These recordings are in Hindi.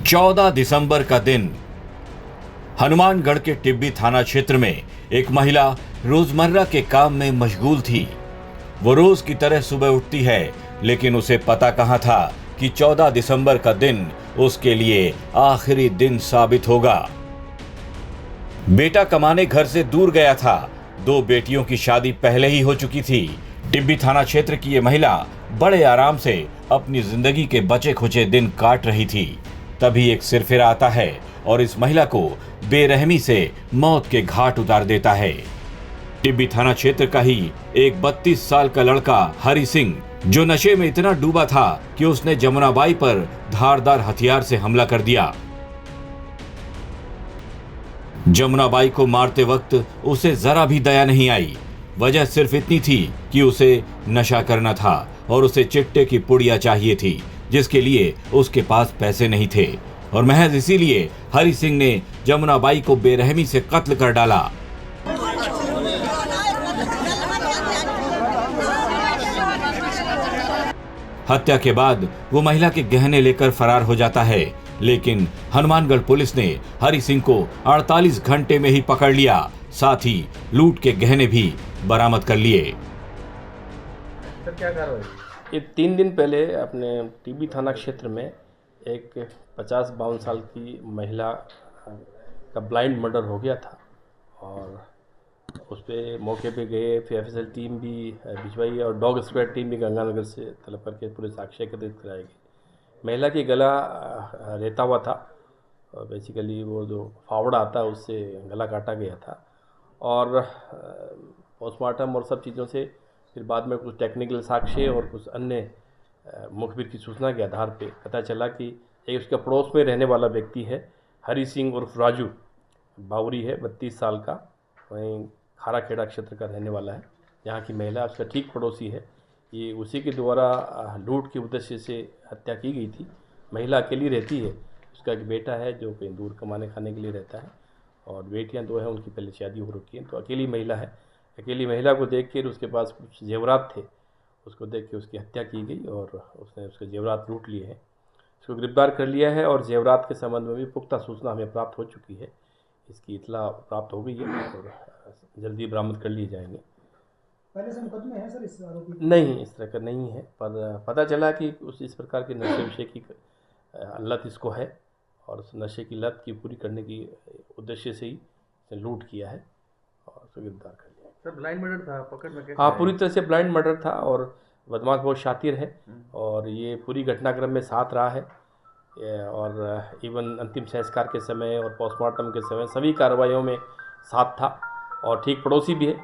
14 दिसंबर का दिन हनुमानगढ़ के टिब्बी थाना क्षेत्र में एक महिला रोजमर्रा के काम में मशगूल थी। वो रोज की तरह सुबह उठती है, लेकिन उसे पता कहां था कि 14 दिसंबर का दिन उसके लिए आखिरी दिन साबित होगा। बेटा कमाने घर से दूर गया था। 2 बेटियों की शादी पहले ही हो चुकी थी। टिब्बी थाना क्षेत्र की ये महिला बड़े आराम से अपनी जिंदगी के बचे खुचे दिन काट रही थी। तभी एक सिरफिरा आता है और इस महिला को बेरहमी से मौत के घाट उतार देता है। टिब्बी थाना क्षेत्र का ही एक 32 साल का लड़का हरि सिंह, जो नशे में इतना डूबा था कि उसने जमुनाबाई पर धारदार हथियार से हमला कर दिया। जमुनाबाई को मारते वक्त उसे जरा भी दया नहीं आई। वजह सिर्फ इतनी थी कि उसे नशा करना था और उसे चिट्टे की पुड़िया चाहिए थी, जिसके लिए उसके पास पैसे नहीं थे। और महज इसीलिए हरि सिंह ने जमुनाबाई को बेरहमी से कत्ल कर डाला। हत्या के बाद वो महिला के गहने लेकर फरार हो जाता है, लेकिन हनुमानगढ़ पुलिस ने हरि सिंह को 48 घंटे में ही पकड़ लिया। साथ ही लूट के गहने भी बरामद कर लिए। सर, क्या कार्रवाई? ये 3 दिन पहले अपने टिब्बी थाना क्षेत्र में एक 50-52 साल की महिला का ब्लाइंड मर्डर हो गया था और उस पर मौके पे गए, फिर एफएसएल टीम भी भिजवाई और डॉग स्क्वाड टीम भी गंगानगर से तलब करके पूरे साक्ष्य एकत्रित कराई गई। महिला की गला रेता हुआ था और बेसिकली वो जो फावड़ा आता है उससे गला काटा गया था और पोस्टमार्टम और सब चीज़ों से फिर बाद में कुछ टेक्निकल साक्ष्य और कुछ अन्य मुखबिर की सूचना के आधार पे पता चला कि एक उसके पड़ोस में रहने वाला व्यक्ति है हरि सिंह उर्फ राजू, बावरी है, 32 साल का, वहीं खारा खेड़ा क्षेत्र का रहने वाला है। यहाँ की महिला उसका ठीक पड़ोसी है। ये उसी के द्वारा लूट के उद्देश्य से हत्या की गई थी। महिला अकेली रहती है, उसका एक बेटा है जो कहीं दूर कमाने खाने के लिए रहता है और बेटियां 2 हैं, उनकी पहले शादी हो रखी है। तो अकेली महिला है। अकेली महिला को देख कर उसके पास कुछ जेवरात थे, उसको देख के उसकी हत्या की गई और उसने उसके जेवरात लूट लिए हैं। उसको गिरफ्तार कर लिया है और जेवरात के संबंध में भी पुख्ता सूचना हमें प्राप्त हो चुकी है। इसकी इतला प्राप्त हो गई है और जल्दी बरामद कर लिए जाएंगे। पहले से मुकदमे हैं सर इस आरोपी? नहीं, इस तरह का नहीं है, पर पता चला कि इस प्रकार के नशे विषय की लत इसको है और उस नशे की लत की पूरी करने की उद्देश्य से ही इसने लूट किया है और उसको गिरफ्तार कर लिया। सर, ब्लाइंड मर्डर था, पकड़ में कैसे? हाँ, पूरी तरह से ब्लाइंड मर्डर था और बदमाश बहुत शातिर है और ये पूरी घटनाक्रम में साथ रहा है और इवन अंतिम संस्कार के समय और पोस्टमार्टम के समय सभी कार्रवाइयों में साथ था और ठीक पड़ोसी भी है।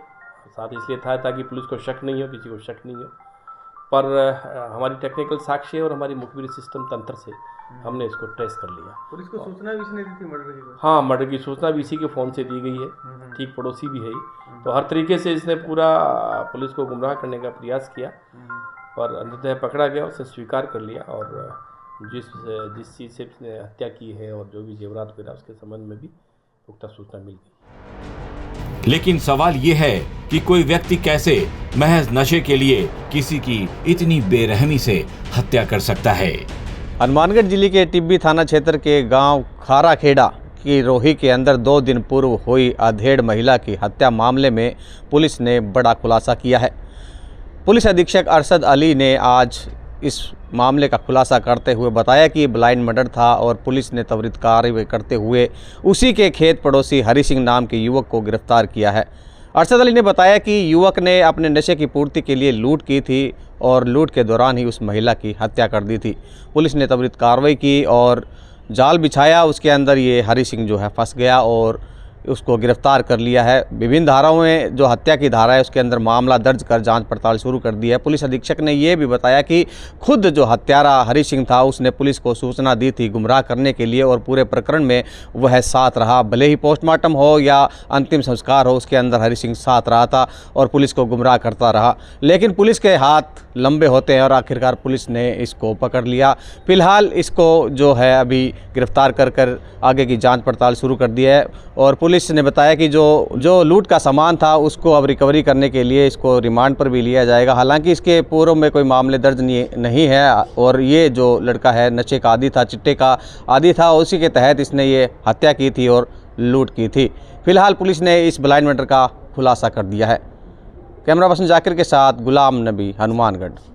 साथ इसलिए था ताकि पुलिस को शक नहीं हो, किसी को शक नहीं हो। पर हमारी टेक्निकल साक्ष्य और हमारी मुखबिरी सिस्टम तंत्र से हमने इसको ट्रेस कर लिया। पुलिस को सूचना भी इसने दी थी मर्डर की? हाँ, मर्डर की सूचना भी इसी के फ़ोन से दी गई है। ठीक पड़ोसी भी है ही। तो हर तरीके से इसने पूरा पुलिस को गुमराह करने का प्रयास किया, पर अंततः पकड़ा गया, उसने स्वीकार कर लिया और जिस चीज़ से इसने हत्या की है और जो भी जेवरात वगैरह उसके संबंध में भी पुख्ता सूचना मिल गई। लेकिन सवाल ये है कि कोई व्यक्ति कैसे महज नशे के लिए किसी की इतनी बेरहमी से हत्या कर सकता है। हनुमानगढ़ जिले के टिब्बी थाना क्षेत्र के गांव खारा खेड़ा की रोही के अंदर 2 दिन पूर्व हुई अधेड़ महिला की हत्या मामले में पुलिस ने बड़ा खुलासा किया है। पुलिस अधीक्षक अरशद अली ने आज इस मामले का खुलासा करते हुए बताया कि ब्लाइंड मर्डर था और पुलिस ने त्वरित कार्रवाई करते हुए उसी के खेत पड़ोसी हरि सिंह नाम के युवक को गिरफ्तार किया है। अरशद अली ने बताया कि युवक ने अपने नशे की पूर्ति के लिए लूट की थी और लूट के दौरान ही उस महिला की हत्या कर दी थी। पुलिस ने त्वरित कार्रवाई की और जाल बिछाया, उसके अंदर ये हरि सिंह जो है फंस गया और उसको गिरफ्तार कर लिया है। विभिन्न धाराओं में जो हत्या की धारा है उसके अंदर मामला दर्ज कर जांच पड़ताल शुरू कर दी है। पुलिस अधीक्षक ने यह भी बताया कि खुद जो हत्यारा हरि सिंह था उसने पुलिस को सूचना दी थी गुमराह करने के लिए और पूरे प्रकरण में वह साथ रहा। भले ही पोस्टमार्टम हो या अंतिम संस्कार हो, उसके अंदर हरि सिंह साथ रहा था और पुलिस को गुमराह करता रहा। लेकिन पुलिस के हाथ लंबे होते हैं और आखिरकार पुलिस ने इसको पकड़ लिया। फिलहाल इसको जो है अभी गिरफ्तार कर आगे की जाँच पड़ताल शुरू कर दी है और पुलिस पुलिस ने बताया कि जो लूट का सामान था उसको अब रिकवरी करने के लिए इसको रिमांड पर भी लिया जाएगा। हालांकि इसके पूर्व में कोई मामले दर्ज नहीं है और ये जो लड़का है नशे का आदी था, चिट्टे का आदी था, उसी के तहत इसने ये हत्या की थी और लूट की थी। फिलहाल पुलिस ने इस ब्लाइंड मर्डर का खुलासा कर दिया है। कैमरा पर्सन जाकिर के साथ गुलाम नबी, हनुमानगढ़।